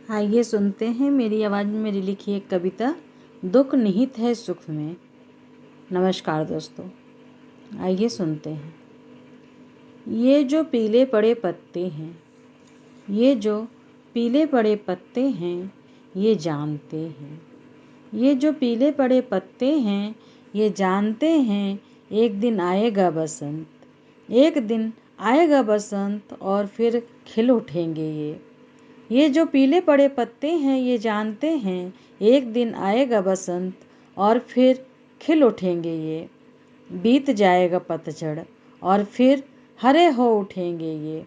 आइए सुनते हैं मेरी आवाज़ में मेरी लिखी एक कविता, दुख निहित है सुख में। नमस्कार दोस्तों, आइए सुनते हैं। ये जो पीले पड़े पत्ते हैं, ये जो पीले पड़े पत्ते हैं, ये जानते हैं। ये जो पीले पड़े पत्ते हैं, ये जानते हैं, एक दिन आएगा बसंत। एक दिन आएगा बसंत और फिर खिल उठेंगे ये। ये जो पीले पड़े पत्ते हैं, ये जानते हैं, एक दिन आएगा बसंत और फिर खिल उठेंगे ये। बीत जाएगा पतझड़ और फिर हरे हो उठेंगे ये।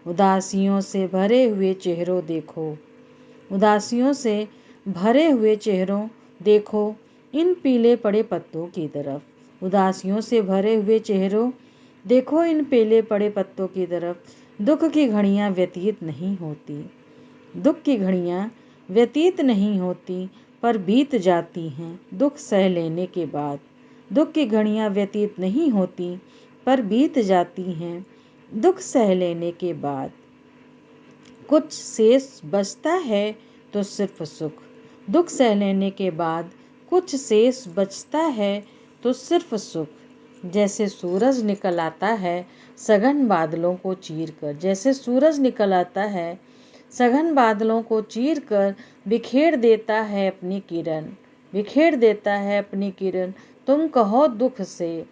उदासियों से भरे हुए चेहरों देखो, उदासियों से भरे हुए चेहरों देखो, इन पीले पड़े पत्तों की तरफ। उदासियों से भरे हुए चेहरों देखो, इन पीले पड़े पत्तों की तरफ। दुख की घड़ियां व्यतीत नहीं होती, दुख की घड़ियां व्यतीत नहीं होती, पर बीत जाती हैं दुख सह लेने के बाद। दुख की घड़ियां व्यतीत नहीं होती, पर बीत जाती हैं दुख सह लेने के बाद। कुछ शेष बचता है तो सिर्फ सुख, दुख सह लेने के बाद कुछ शेष बचता है तो सिर्फ सुख। जैसे सूरज निकल आता है सघन बादलों को चीर कर, जैसे सूरज निकल आता है सघन बादलों को चीर कर, बिखेर देता है अपनी किरण, बिखेर देता है अपनी किरण। तुम कहो दुख से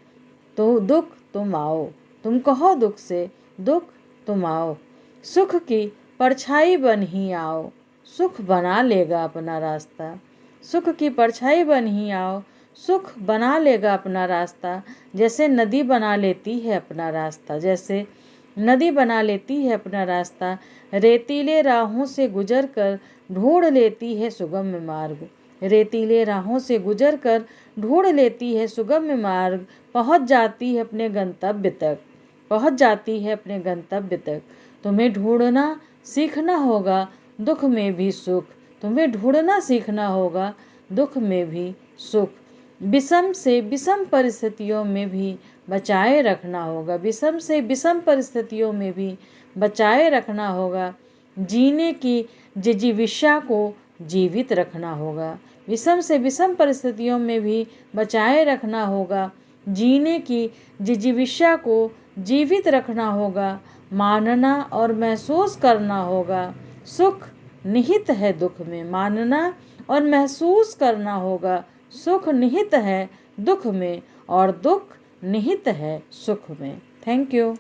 तो दुख तुम आओ, तुम कहो दुख से दुख तुम आओ। सुख की परछाई बन ही आओ, सुख बना लेगा अपना रास्ता। सुख की परछाई बन ही आओ, सुख बना लेगा अपना रास्ता। जैसे नदी बना लेती है अपना रास्ता, जैसे नदी बना लेती है अपना रास्ता। रेतीले राहों से गुजर कर ढूंढ लेती है सुगम्य मार्ग, रेतीले राहों से गुजर कर ढूंढ लेती है सुगम्य मार्ग। पहुंच जाती है अपने गंतव्य तक, पहुंच जाती है अपने गंतव्य तक। तुम्हें ढूंढना सीखना होगा दुख में भी सुख, तुम्हें ढूंढना सीखना होगा दुख में भी सुख। विषम से विषम परिस्थितियों में भी बचाए रखना होगा, विषम से विषम परिस्थितियों में भी बचाए रखना होगा। जीने की जिजीविषा को जीवित रखना होगा, विषम से विषम परिस्थितियों में भी बचाए रखना होगा। जीने की जिजीविषा को जीवित रखना होगा। मानना और महसूस करना होगा सुख निहित है दुख में, मानना और महसूस करना होगा सुख निहित है दुख में और दुख निहित है सुख में। Thank you.